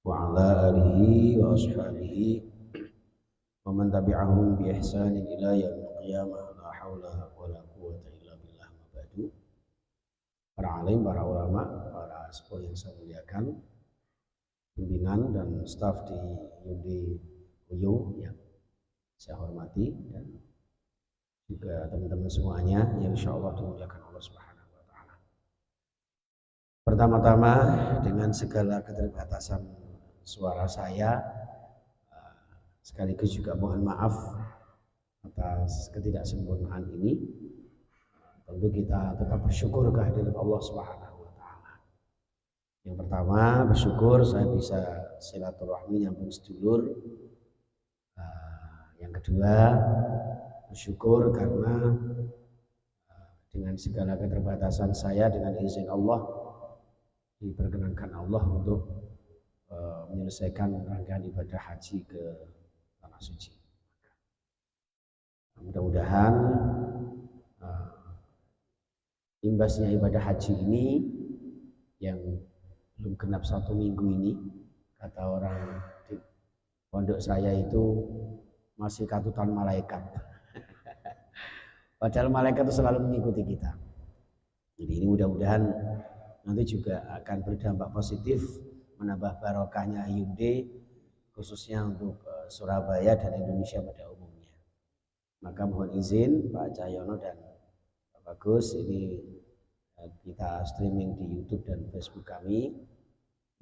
wa ala alihi wa ashabihi wa man tabi'ahum bi ihsanin ila yaumil qiyamah la haula wa la quwwata illa billah ma ba'du. Para alim, para ulama, para sport yang saya muliakan, pimpinan dan staf di Yudi Uyu yang saya hormati, dan juga teman-teman semuanya yang insyaallah dimuliakan Allah Subhanahu wa taala. Pertama-tama, dengan segala keterbatasan suara saya, sekaligus juga mohon maaf atas ketidaksempurnaan ini. Tentu kita tetap bersyukur kehadirat Allah Subhanahu wa taala. Yang pertama, bersyukur saya bisa silaturahmi nyambung sedulur. Yang kedua, bersyukur karena dengan segala keterbatasan saya, dengan izin Allah diperkenankan Allah untuk menyelesaikan rangkaian ibadah haji ke tanah suci. Mudah-mudahan imbasnya ibadah haji ini yang belum genap 1 minggu ini, kata orang di pondok saya itu masih katutan malaikat. Padahal malaikat itu selalu mengikuti kita. Jadi ini mudah-mudahan nanti juga akan berdampak positif, menambah barokahnya Hyundai, khususnya untuk Surabaya dan Indonesia pada umumnya. Maka mohon izin Pak Cahyono dan Pak Bagus, ini kita streaming di YouTube dan Facebook kami.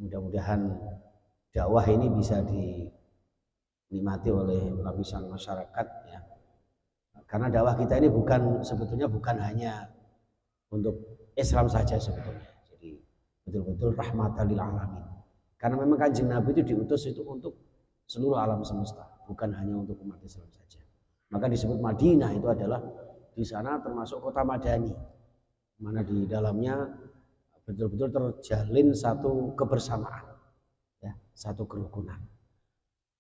Mudah-mudahan dakwah ini bisa dinikmati oleh lapisan masyarakat, ya. Karena dakwah kita ini sebetulnya bukan hanya untuk Islam saja sebetulnya. Jadi betul-betul rahmatan lil alamin. Karena memang Kanjeng Nabi itu diutus itu untuk seluruh alam semesta, bukan hanya untuk umat Islam saja. Maka disebut Madinah itu adalah di sana termasuk kota Madani, mana di dalamnya betul-betul terjalin satu kebersamaan, ya, satu kerukunan.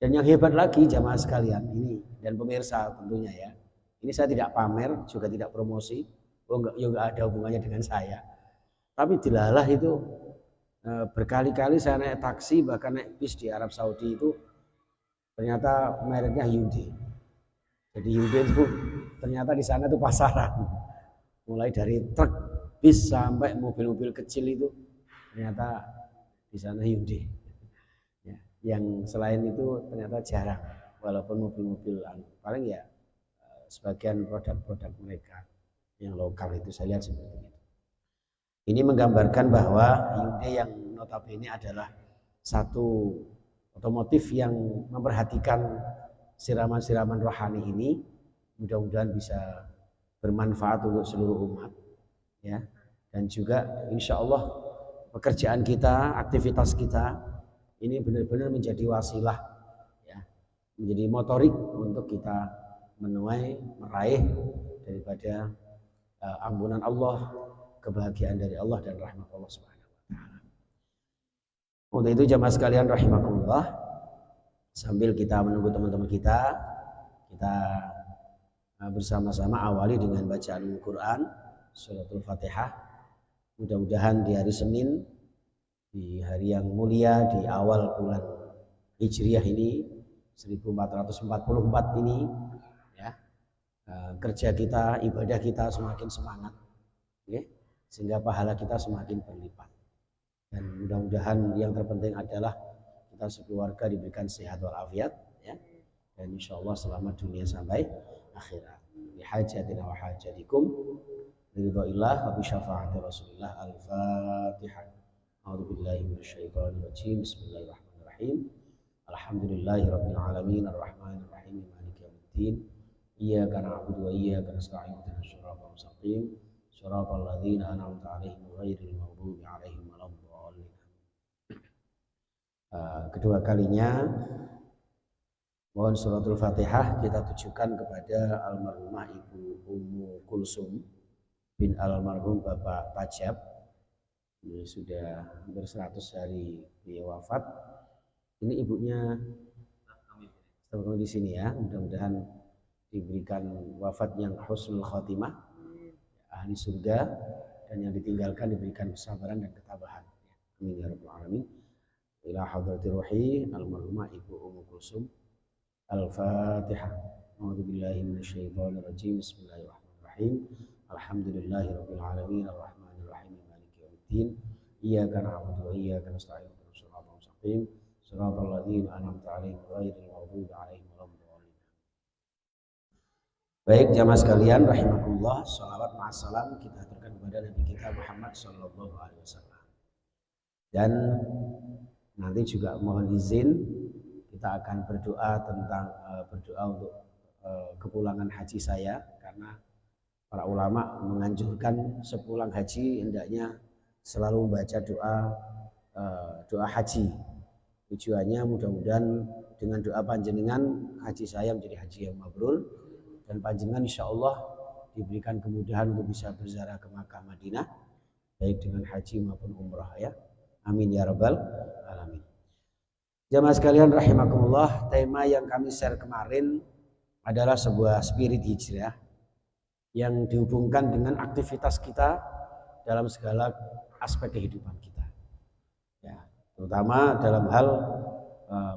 Dan yang hebat lagi jamaah sekalian ini dan pemirsa tentunya, ya, ini saya tidak pamer juga tidak promosi, enggak ada hubungannya dengan saya. Tapi dilalah itu berkali-kali saya naik taksi, bahkan naik bis di Arab Saudi itu ternyata mereknya Hyundai. Jadi Hyundai itu ternyata di sana itu pasaran. Mulai dari truk, bis sampai mobil-mobil kecil itu ternyata di sana Hyundai. Ya, yang selain itu ternyata jarang, walaupun mobil-mobil paling ya sebagian produk-produk mereka yang lokal itu saya lihat seperti itu. Ini menggambarkan bahwa Hyundai yang notabene adalah satu otomotif yang memperhatikan siraman-siraman rohani ini, mudah-mudahan bisa bermanfaat untuk seluruh umat, ya. Dan juga insya Allah pekerjaan kita, aktivitas kita ini benar-benar menjadi wasilah, ya, menjadi motorik untuk kita meraih daripada ampunan Allah, kebahagiaan dari Allah dan rahmat Allah Subhanahu wa taala. Untuk itu jamaah sekalian rahimakumullah, sambil kita menunggu teman-teman kita bersama-sama awali dengan bacaan Al-Qur'an suratul Fatihah. Mudah-mudahan di hari Senin, di hari yang mulia, di awal bulan Hijriah ini 1444 ini, ya, kerja kita, ibadah kita semakin semangat, ya, sehingga pahala kita semakin berlipat. Dan mudah-mudahan yang terpenting adalah kita sekeluarga diberikan sehat walafiat, ya, dan insya Allah selamat dunia sampai akhirat. Bihajatina wa hajatikum ridhoillah wa bisyafaati Rasulillah. Al-Fatihah. A'udzubillahi minasyaitonir rajim. Bismillahirrahmanirrahim. Alhamdulillahirabbil alamin arrahmanir rahim maliki yaumiddin. Iyyaka na'budu wa iyyaka nasta'in ihdinas siratal mustaqim siratal ladzina an'amta 'alaihim ghairil maghdubi 'alaihim waladdallin. Kedua kalinya mohon suratul Fatihah kita tujukan kepada almarhumah Ibu Ummu Kulsum bin almarhum Bapak Pajab. Ini sudah hampir 100 hari dia wafat. Ini ibunya kami di sini, ya. Mudah-mudahan diberikan wafat yang husnul khotimah, ahli surga, dan yang ditinggalkan diberikan kesabaran dan ketabahan. Amin ya rabbal alamin. ila hadrati ruhi almarhumah Ibu Ummu Kulsum. Al-Fatihah. A'udzubillahi minasyaitonir rajim. Bismillahirrahmanirrahim. Alhamdulillahirabbil alamin arrahmanir rahim maliki yaumiddin. Iyyaka na'budu wa iyyaka nasta'in. Shiratal mustaqim. Shiratal ladzina an'amta 'alaihim ghairil maghdubi 'alaihim waladdallin. Baik jamaah sekalian rahimakumullah, shalawat ma'assalam kita aturkan kepada Nabi kita Muhammad sallallahu alaihi wasallam. Dan nanti juga mohon izin kita akan berdoa tentang berdoa untuk kepulangan haji saya, karena para ulama menganjurkan sepulang haji hendaknya selalu membaca doa haji. Tujuannya mudah-mudahan dengan doa panjenengan haji saya menjadi haji yang mabrur, dan panjenengan insya Allah diberikan kemudahan untuk bisa berziarah ke Makkah Madinah baik dengan haji maupun umrah ya. Amin ya rabbal alamin. Jamaah sekalian rahimakumullah, tema yang kami share kemarin adalah sebuah spirit hijrah yang dihubungkan dengan aktivitas kita dalam segala aspek kehidupan kita. Ya, terutama dalam hal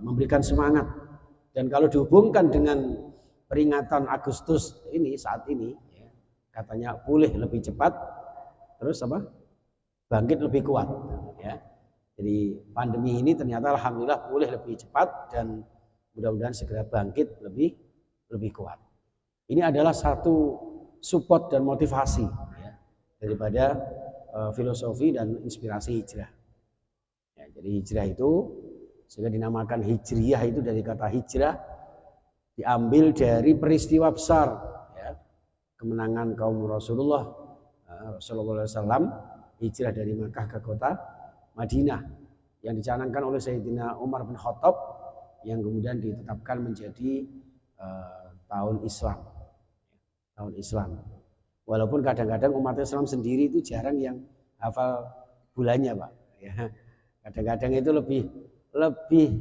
memberikan semangat. Dan kalau dihubungkan dengan peringatan Agustus ini saat ini, ya, katanya pulih lebih cepat, terus apa? Bangkit lebih kuat. Ya. Jadi pandemi ini ternyata alhamdulillah pulih lebih cepat dan mudah-mudahan segera bangkit lebih kuat. Ini adalah satu support dan motivasi ya, daripada filosofi dan inspirasi hijrah. Ya, jadi hijrah itu sehingga dinamakan hijriyah itu dari kata hijrah, diambil dari peristiwa besar ya, kemenangan kaum Rasulullah SAW hijrah dari Makkah ke kota Madinah yang dicanangkan oleh Sayyidina Umar bin Khattab yang kemudian ditetapkan menjadi tahun Islam. Walaupun kadang-kadang umat Islam sendiri itu jarang yang hafal bulannya, Pak. Ya. Kadang-kadang itu lebih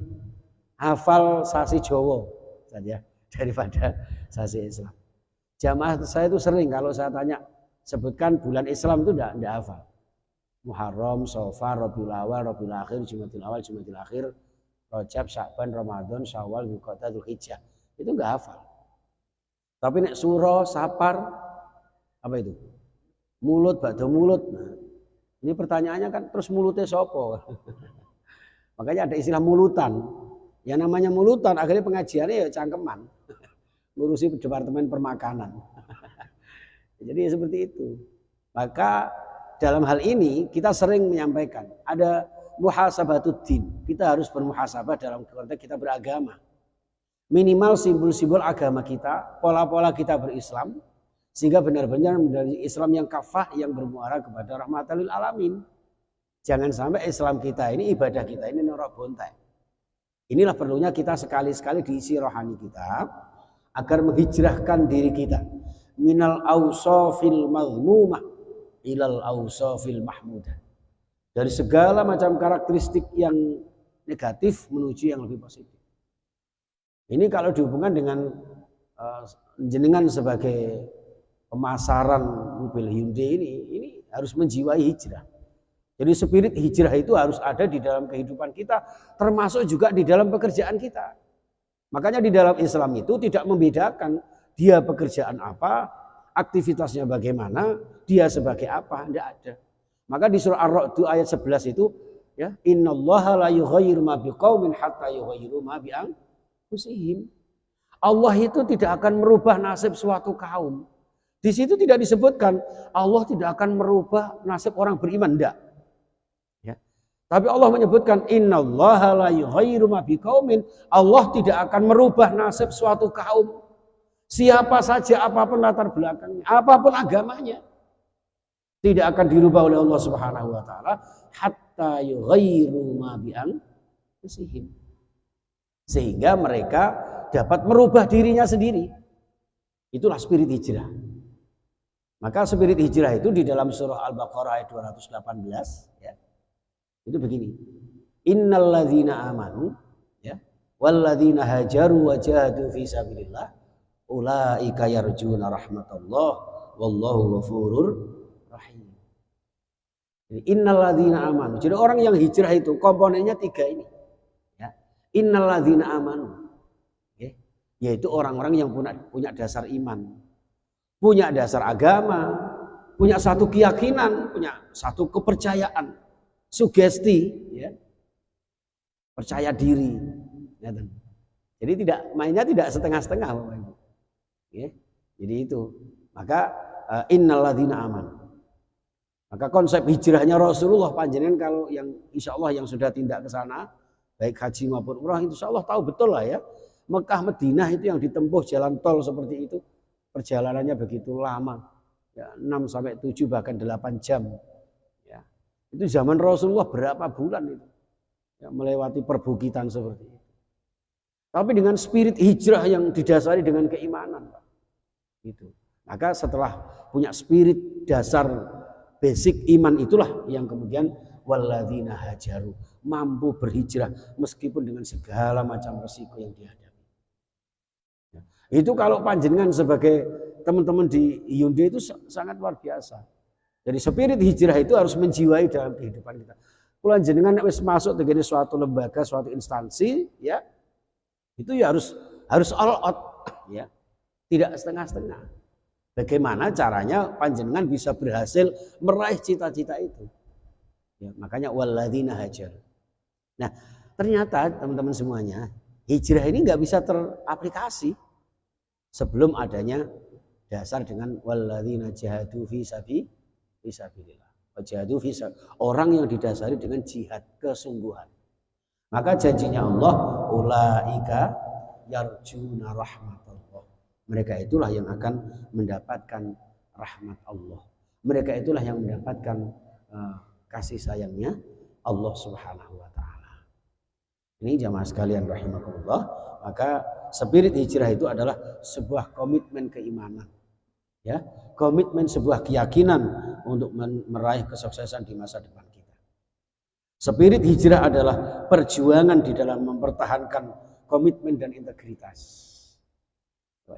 hafal sasi Jawa saja daripada sasi Islam. Jamaah saya itu sering kalau saya tanya sebutkan bulan Islam itu enggak hafal. Muharram, Safar, Rabiul Awal, Rabiul Akhir, Jumadil Awal, Jumadil Akhir, Rajab, Sya'ban, Ramadan, Syawal, Dzulqa'dah, Dzulhijjah. Itu enggak hafal. Tapi nek suro, sapar, apa itu? Mulut, ba'da mulut. Nah, ini pertanyaannya kan terus mulutnya sopo. Makanya ada istilah mulutan. Yang namanya mulutan akhirnya pengajiannya ya cangkeman. Ngurusi departemen permakanan. Jadi seperti itu. Maka dalam hal ini kita sering menyampaikan ada muhasabatuddin. Kita harus bermuhasabah dalam konteks kita beragama. Minimal simbol-simbol agama kita, pola-pola kita berislam, sehingga benar-benar menjadi Islam yang kafah, yang bermuara kepada rahmatan lil alamin. Jangan sampai Islam kita ini, ibadah kita ini norok bontek. Inilah perlunya kita sekali-sekali diisi rohani kita agar menghijrahkan diri kita minal awsafil mazmumah ilal awsafil mahmudah, dari segala macam karakteristik yang negatif menuju yang lebih positif. Ini kalau dihubungkan dengan jenengan sebagai pemasaran mobil Hyundai ini harus menjiwai hijrah. Jadi spirit hijrah itu harus ada di dalam kehidupan kita, termasuk juga di dalam pekerjaan kita. Makanya di dalam Islam itu tidak membedakan dia pekerjaan apa, aktivitasnya bagaimana, dia sebagai apa, tidak ada. Maka di surah Ar-Ra'd ayat 11 itu ya, innallaha la yughayyiru ma biqaumin hatta yughayyiru ma bi anfusihim. Allah itu tidak akan merubah nasib suatu kaum. Di situ tidak disebutkan Allah tidak akan merubah nasib orang beriman, enggak. Ya. Tapi Allah menyebutkan innallaha la yughayyiru ma biqaumin, Allah tidak akan merubah nasib suatu kaum. Siapa saja, apapun latar belakangnya, apapun agamanya, tidak akan dirubah oleh Allah Subhanahu wa taala hatta yughayyiru ma bi anfusihim. Sehingga mereka dapat merubah dirinya sendiri. Itulah spirit hijrah. Maka spirit hijrah itu di dalam surah Al-Baqarah ayat 218 ya. Itu begini. Innal ladzina amanu ya, wal ladzina hajaru wa jahadu fi sabilillah ulaika yarjuna rahmatullah wallahu ghafurur rahim. Innal ladzina amanu. Jadi orang yang hijrah itu komponennya 3 ini. Innalladzina amanu. Yaitu orang-orang yang punya dasar iman, punya dasar agama, punya satu keyakinan, punya satu kepercayaan, sugesti, ya, percaya diri. Jadi mainnya tidak setengah-setengah, Bapak Ibu. Ya, jadi itu. Maka innalladzina amanu. Maka konsep hijrahnya Rasulullah panjenengan kalau yang insya Allah yang sudah tindak ke sana, baik haji maupun umrah, insya Allah tahu betul lah ya. Mekah Madinah itu yang ditempuh jalan tol seperti itu, perjalanannya begitu lama, ya, 6 sampai 7 bahkan 8 jam. Ya. Itu zaman Rasulullah berapa bulan itu, ya, melewati perbukitan seperti itu. Tapi dengan spirit hijrah yang didasari dengan keimanan, Pak. Itu. Maka setelah punya spirit dasar basic iman itulah yang kemudian walladzina hajaru, mampu berhijrah meskipun dengan segala macam resiko yang dihadapi. Itu kalau panjenengan sebagai teman-teman di Hyundai itu sangat luar biasa. Jadi spirit hijrah itu harus menjiwai dalam kehidupan kita. Kalau panjenengan wis masuk ke suatu lembaga, suatu instansi, ya, itu ya harus all out, ya, tidak setengah-setengah. Bagaimana caranya panjenengan bisa berhasil meraih cita-cita itu? Ya, makanya walladzina hajar. Nah, ternyata teman-teman semuanya, hijrah ini nggak bisa teraplikasi sebelum adanya dasar dengan walladzina jahadu fi sabilillah. Jahadu fi orang yang didasari dengan jihad kesungguhan. Maka janjinya Allah, ulaika yarjuna rahmatullah. Mereka itulah yang akan mendapatkan rahmat Allah. Mereka itulah yang mendapatkan kasih sayangnya Allah Subhanahu wa taala. Ini jamaah sekalian rahimakumullah. Maka spirit hijrah itu adalah sebuah komitmen keimanan, ya, komitmen sebuah keyakinan untuk meraih kesuksesan di masa depan kita. Spirit hijrah adalah perjuangan di dalam mempertahankan komitmen dan integritas.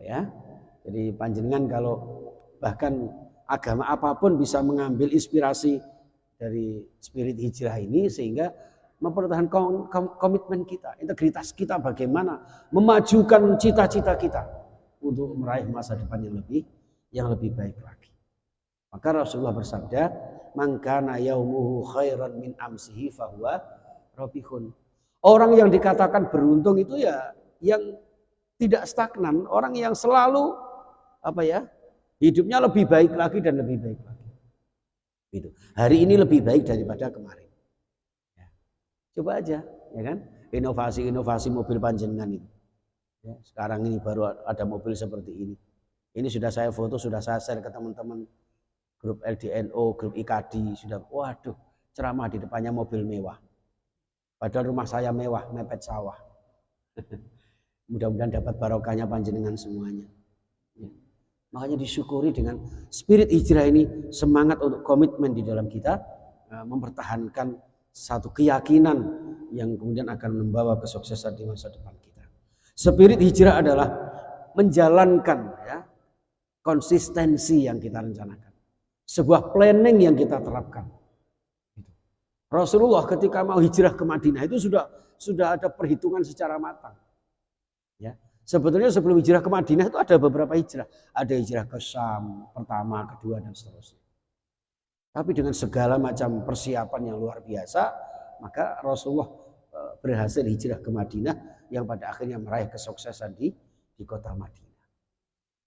Ya, jadi panjenengan kalau bahkan agama apapun bisa mengambil inspirasi dari spirit hijrah ini sehingga mempertahankan komitmen kita, integritas kita bagaimana memajukan cita-cita kita untuk meraih masa depan yang lebih baik lagi. Maka Rasulullah bersabda, "Man kana yaumuhu khairan min amsihi fahuwa rabihun." Orang yang dikatakan beruntung itu ya yang tidak stagnan, orang yang selalu hidupnya lebih baik lagi dan lebih baik lagi. Gitu. Hari ini lebih baik daripada kemarin. Coba aja, ya kan? Inovasi-inovasi mobil panjenengan itu. Ya, sekarang ini baru ada mobil seperti ini. Ini sudah saya foto, sudah saya share ke teman-teman grup LDNO, grup IKD. Sudah, waduh, ceramah di depannya mobil mewah. Padahal rumah saya mewah, mepet sawah. Mudah-mudahan dapat barokahnya panjenengan semuanya. Ya. Makanya disyukuri dengan spirit hijrah ini, semangat untuk komitmen di dalam kita, mempertahankan satu keyakinan yang kemudian akan membawa kesuksesan di masa depan kita. Spirit hijrah adalah menjalankan, ya, konsistensi yang kita rencanakan, sebuah planning yang kita terapkan. Rasulullah ketika mau hijrah ke Madinah itu sudah ada perhitungan secara matang. Ya, sebetulnya sebelum hijrah ke Madinah itu ada beberapa hijrah, ada hijrah ke Syam pertama, kedua dan seterusnya. Tapi dengan segala macam persiapan yang luar biasa, maka Rasulullah berhasil hijrah ke Madinah yang pada akhirnya meraih kesuksesan di kota Madinah.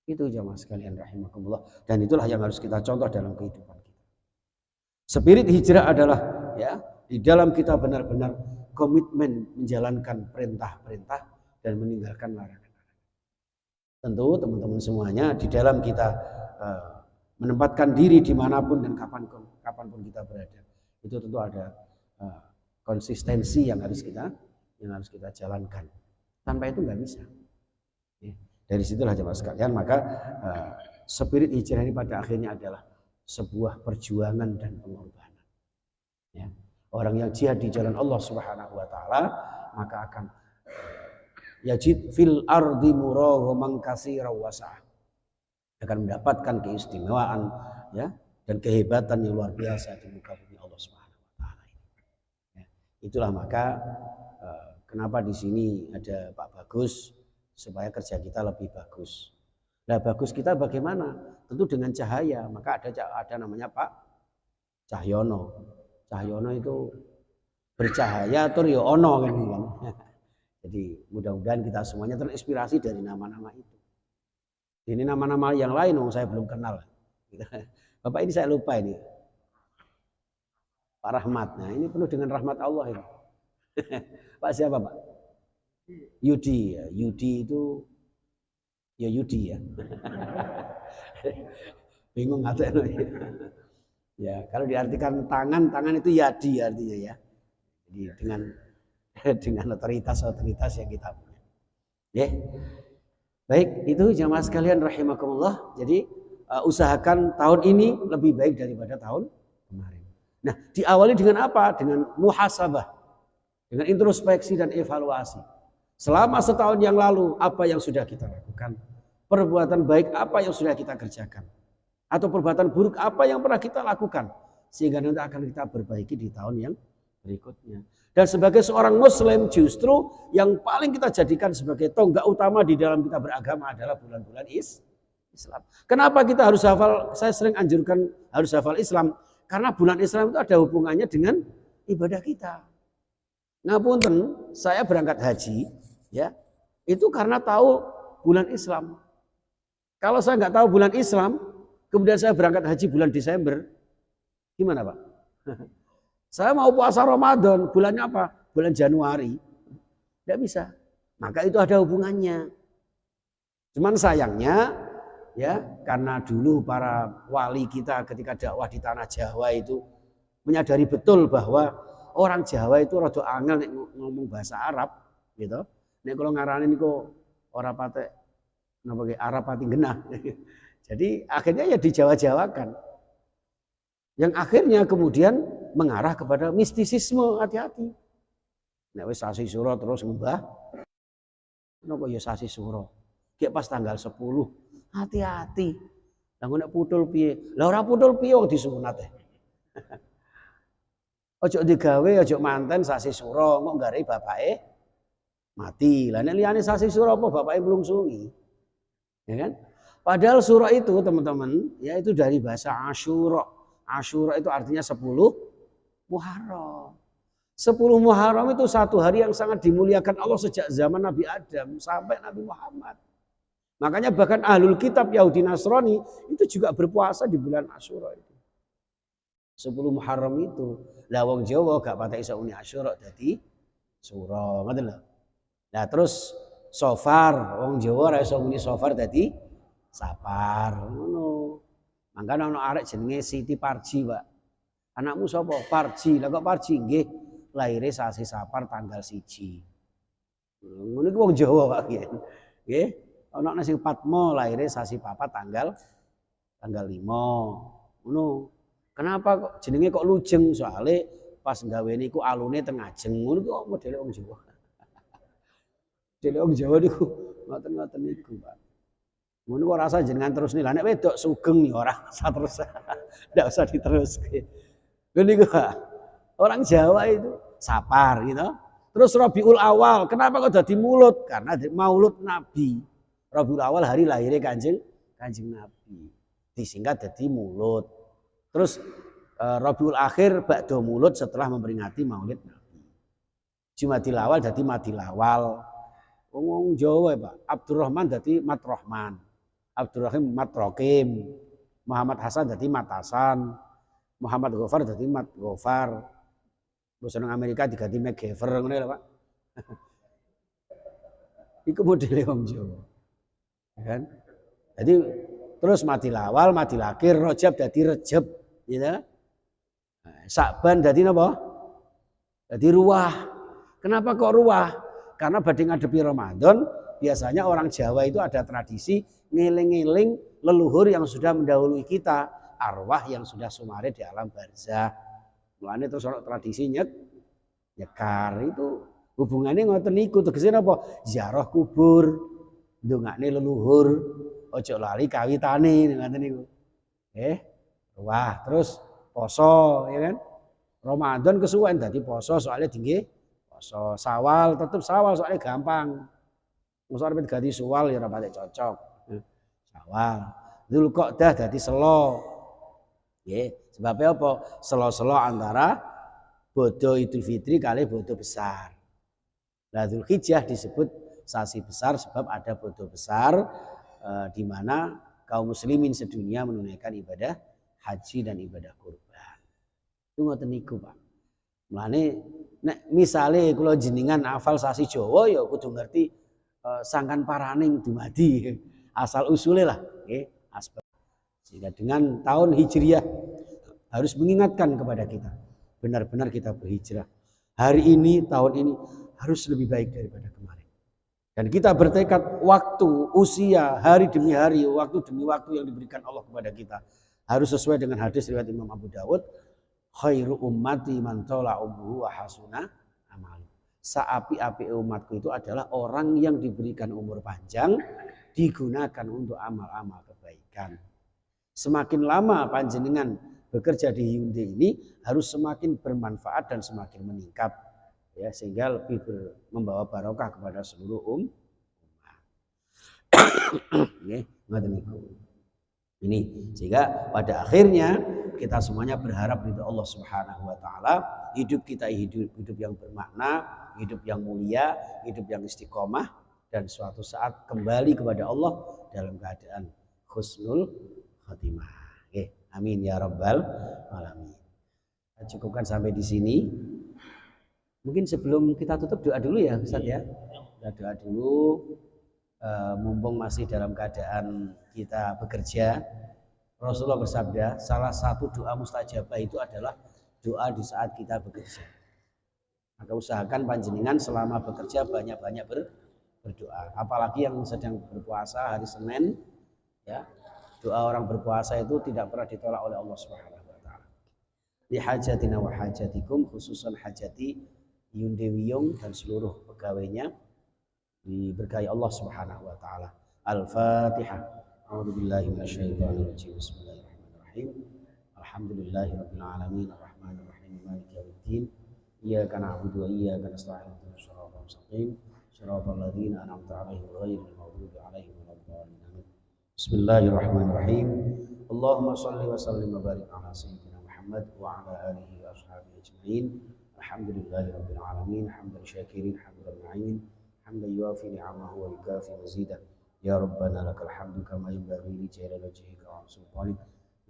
Itu jamaah sekalian rahimakumullah, dan itulah yang harus kita contoh dalam kehidupan kita. Spirit hijrah adalah, ya, di dalam kita benar-benar komitmen menjalankan perintah-perintah dan meninggalkan larangan-larangan. Tentu teman-teman semuanya di dalam kita menempatkan diri dimanapun dan kapanpun kita berada, itu tentu ada konsistensi yang harus kita jalankan. Tanpa itu nggak bisa. Ya. Dari situlah jemaah sekalian, maka spirit hijrah ini pada akhirnya adalah sebuah perjuangan dan pengorbanan. Ya. Orang yang jihad di jalan Allah Subhanahu Wa Taala maka akan yajid fil ardi muraghaman katsiran wasa'ah, akan mendapatkan keistimewaan, ya, dan kehebatan yang luar biasa di muka bumi Allah Subhanahu wa taala. Ya, itulah maka kenapa di sini ada Pak Bagus supaya kerja kita lebih bagus. Nah, bagus kita bagaimana? Tentu dengan cahaya. Maka ada namanya Pak Cahyono. Cahyono itu bercahaya tur yo ono kan. Jadi mudah-mudahan kita semuanya terinspirasi dari nama-nama itu. Ini nama-nama yang lain saya belum kenal. Bapak ini saya lupa ini. Pak Rahmat. Nah, ini penuh dengan rahmat Allah ini. Pak siapa, Pak? Yudi ya. Yudi itu ya Yudi ya. Bingung atau ya, kalau diartikan tangan itu yadi artinya ya. Jadi dengan otoritas yang kita punya. Ya. Baik, itu jamaah sekalian rahimakumullah. Jadi usahakan tahun ini lebih baik daripada tahun kemarin. Nah, diawali dengan apa? Dengan muhasabah. Dengan introspeksi dan evaluasi. Selama setahun yang lalu, apa yang sudah kita lakukan? Perbuatan baik apa yang sudah kita kerjakan? Atau perbuatan buruk apa yang pernah kita lakukan? Sehingga nanti akan kita perbaiki di tahun yang berikutnya. Dan sebagai seorang muslim justru yang paling kita jadikan sebagai tonggak utama di dalam kita beragama adalah bulan-bulan Islam. Kenapa kita harus hafal? Saya sering anjurkan harus hafal Islam. Karena bulan Islam itu ada hubungannya dengan ibadah kita. Ngapunten, saya berangkat haji, ya itu karena tahu bulan Islam. Kalau saya nggak tahu bulan Islam, kemudian saya berangkat haji bulan Desember, gimana Pak? Saya mau puasa Ramadan, bulannya apa? Bulan Januari, tidak bisa. Maka itu ada hubungannya. Cuman sayangnya, ya karena dulu para wali kita ketika dakwah di tanah Jawa itu menyadari betul bahwa orang Jawa itu rada angel nek ngomong bahasa Arab, gitu. Nek kalau ngaranin niku ora patek napa ki Arab pati genah. Jadi akhirnya ya dijawa-jawakan. Yang akhirnya kemudian mengarah kepada mistisisme, hati-hati. Nek wis sasi suro terus ngembah. Napa ya sasi suro. Kayak pas tanggal 10, hati-hati. Lah nek putul piye? Lah ora putul piye wong disunat e. Ojo digawe, ojo manten sasi suro, kok nggare bapake mati. Lah nek liyane sasi suro apa bapake mlungsungi. Ya kan? Padahal suro itu teman-teman, ya itu dari bahasa Asyura. Asyura itu artinya 10 Muharram. 10 Muharram itu satu hari yang sangat dimuliakan Allah sejak zaman Nabi Adam sampai Nabi Muhammad. Makanya bahkan ahlul kitab Yahudi Nasrani itu juga berpuasa di bulan Asyura itu. 10 Muharram itu. Lah wong Jawa gak patek iso uni Asyura dadi sura, ngoten lho. Nah terus Safar, wong Jawa ora iso muni Safar dadi Sapar, ngono. Mangkane ana arek jenenge Siti Parji, Pak. Anakmu sapa? Parji. Lah kok Parji? Nggih, laire sasi Sapar tanggal 1. Ngono iki wong Jawa, Pak, nggih. Ana nek sing Patmo laire sasi Papat tanggal 5. Ngono. Kenapa kok jenenge kok Lujeng? Soale pas gawe niku alune teng Ajeng. Ngono kok modele wong Jawa. Modele wong Jawa niku ngoten-ngoten niku, Pak. Ngono kok rasa jenengan terus nih. Lah nek wedok sugeng nih ora usah terus. Ndak usah diteruske. Lho niku, Pak. Orang Jawa itu Sapar gitu. Terus Rabiul Awal, kenapa kok dadi Maulud? Karena Maulud Nabi. Rabiul Awal hari lahirnya Kanjeng Nabi. Disingkat dadi Maulud. Terus Rabiul Akhir ba'da Maulud setelah memperingati Maulid Nabi. Jumadil Awal dadi Madil Awal. Wong Jawa, Pak. Abdurrahman dadi Matrahman. Abdurrahim Matrokim. Muhammad Hasan dadi Matasan. Muhammad Gofar dadi Mat Gofar. Basa nang Amerika diganti McGever ngono lho, Pak. Iku modele wong Jawa. Ya kan? Jadi terus Madil Awal, Madil Akhir, Rajab dadi Rejab, gitu. Sakban dadi napa? Dadi Ruwah. Kenapa kok Ruwah? Karena badhe ngadepi Ramadan, biasanya orang Jawa itu ada tradisi ngeling-eling leluhur yang sudah mendahului kita, arwah yang sudah sumare di alam barzah. Mulane terus ana tradisi nyekar itu hubungannya ngoten niku tegese napa? Ziarah kubur, ndongakne leluhur, ojo lali kawitane ngoten niku. Wah, terus poso ya kan? Ramadan kesuwen dadi poso soalnya tinggi Poso Sawal tetep Sawal soalnya gampang. Mosok arep ganti Syawal ya ora patek cocok. Sawal. Dzulqa'dah dadi selo. Nggih, sebabnya apa? Selo-selo antara bodo Idul Fitri kali bodo besar. Nah, Dzulhijjah disebut sasi besar sebab ada bodo besar di mana kaum muslimin sedunia menunaikan ibadah haji dan ibadah kurban. Itu ngoten niku, Pak. Mulane nek misale kula jenengan hafal sasi Jawa ya kudu ngerti sangkan paraning dumadi asal usule lah, nggih, asbab. Sehingga dengan tahun Hijriah harus mengingatkan kepada kita, benar-benar kita berhijrah. Hari ini, tahun ini harus lebih baik daripada kemarin. Dan kita bertekad waktu, usia, hari demi hari, waktu demi waktu yang diberikan Allah kepada kita harus sesuai dengan hadis riwayat Imam Abu Dawud, khairu ummati man tala umruhu wa hasuna amalu. Saapi-api umatku itu adalah orang yang diberikan umur panjang digunakan untuk amal-amal kebaikan. Semakin lama panjenengan bekerja di Hyundai ini harus semakin bermanfaat dan semakin meningkat, ya, sehingga lebih membawa barokah kepada seluruh umat. Ini sehingga pada akhirnya kita semuanya berharap ridho Allah Subhanahu wa taala, hidup kita hidup yang bermakna, hidup yang mulia, hidup yang istiqomah, dan suatu saat kembali kepada Allah dalam keadaan husnul khatimah. Oke, amin ya rabbal alamin. Kita cukupkan sampai di sini. Mungkin sebelum kita tutup doa dulu ya Ustaz ya. Kita doa dulu. Mumpung masih dalam keadaan kita bekerja, Rasulullah bersabda salah satu doa mustajabah itu adalah doa di saat kita bekerja. Maka usahakan panjenengan selama bekerja banyak-banyak berdoa. Apalagi yang sedang berpuasa hari Senin, ya, doa orang berpuasa itu tidak pernah ditolak oleh Allah Subhanahu wa taala. Li hajatina wa hajatikum, khususan hajati Hyundai Wiyung dan seluruh pegawainya diberkahi Allah Subhanahu wa taala. Al-Fatihah. A'udzubillahi minasyaitonirrajim. Bismillahirrahmanirrahim. Alhamdulillahirabbil alamin arrahmanir rahim maliki yaumiddin. Iyyaka na'budu wa iyyaka nasta'in ihdinas siratal mustaqim. Shiratal ladzina an'amta 'alaihim ghairil maghdubi 'alaihim waladdallin. Bismillahirrahmanirrahim. Allahumma shalli wa sallim wa barik 'ala sayyidina Muhammad wa 'ala alihi wa ashabihi ajma'in. Alhamdulillahirabbil alamin hamdan syakirin hamdan na'imin. حمدا يوافي نعمه ويكافي مزيدا يا ربنا لك الحمد كما ينبغي لجلال وجهك وعظيم سلطانك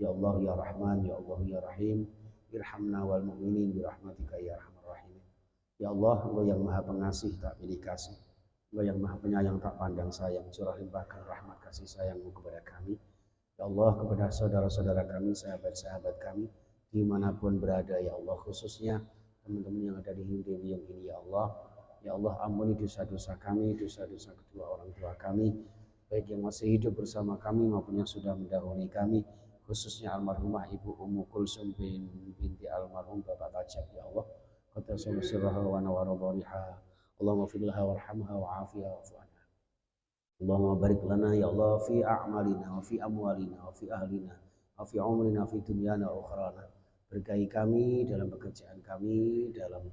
يا الله يا رحمن يا الله يا رحيم irhamna wal mu'minin birahmatika ya arhamar rahimin. Ya Allah, Engkau yang maha pengasih tak pilih kasih, Engkau yang maha penyayang tak pandang sayang, curah limpahkan rahmat kasih sayangmu kepada kami. Ya Allah, kepada saudara-saudara kami, sahabat-sahabat kami dimanapun berada, ya Allah, khususnya teman-teman yang ada di Hyundai Wiyung ini, ya Allah. Ya Allah, ampuni dosa-dosa kami, dosa-dosa kedua orang tua kami, baik yang masih hidup bersama kami maupun yang sudah mendahului kami, khususnya almarhumah Ibu Ummu Kulsum binti almarhum Bapak Tajab, ya Allah. Qaddasana sirraha wa nawara dhariha. Allahumma fidlaha warhamha wa'afiha wa'fu anha. Allahumma barik lana ya Allah fi a'malina wa fi amwalina wa fi ahlina wa fi umrina fi dunyana wa ukhrana. Berkahi kami dalam pekerjaan kami, dalam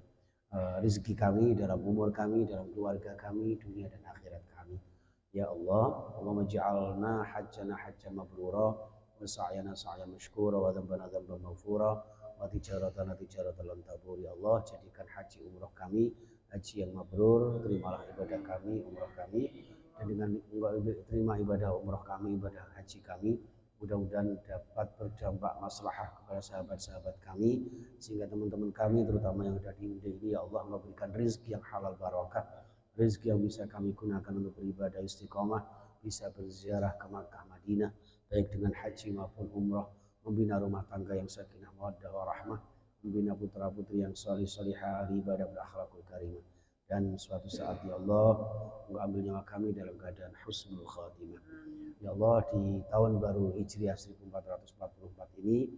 rezeki kami, dalam umur kami, dalam keluarga kami, dunia dan akhirat kami. Ya Allah, Allahumma ja'alna hajjana hajjan mabrura wa sa'yana sa'yan mashkura wa dhanbana dhanban maghfura wa tijaratana tijaratan lan tabur. Ya Allah, jadikan haji umrah kami haji yang mabrur, terimalah ibadah kami, umrah kami, dan dengan terima ibadah umrah kami, ibadah haji kami, mudah-mudahan dapat berdampak maslahah kepada sahabat-sahabat kami, sehingga teman-teman kami terutama yang ada di Hyundai ini, ya Allah, memberikan rezeki yang halal barakah, rezeki yang bisa kami gunakan untuk beribadah istiqomah, bisa berziarah ke Makkah Madinah baik dengan haji maupun umrah, membina rumah tangga yang sakinah mawaddah warahmah, membina putra-putri yang sholih-sholihah, ahli ibadah berakhlakul karimah, dan suatu saat ya Allah Engkau ambil nyawa kami dalam keadaan husnul khatimah. Ya Allah, di tahun baru Hijriah 1444 ini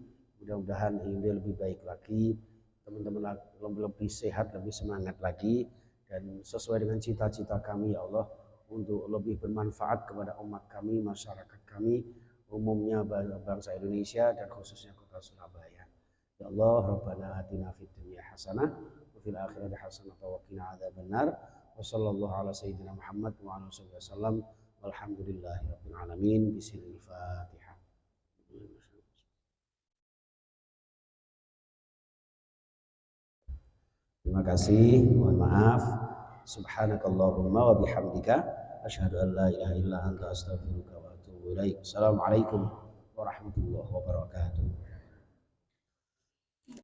mudah-mudahan Hyundai lebih baik lagi, teman-teman lebih sehat, lebih semangat lagi, dan sesuai dengan cita-cita kami ya Allah untuk lebih bermanfaat kepada umat kami, masyarakat kami, umumnya bangsa Indonesia dan khususnya kota Surabaya. Ya Allah, Rabbana atina fid dunya hasanah wa fil akhirati hasanatan wa qina adzabannar. Wa sallallahu ala sayyidina Muhammad wa ala alihi wasallam. Walhamdulillahi rabbil alamin. Bismillahirrahmanirrahim. Terima kasih, mohon maaf. Subhanakallahumma wa bihamdika asyhadu an la ilaha illa anta astaghfiruka wa atubu ilaik. Assalamualaikum warahmatullahi wabarakatuh.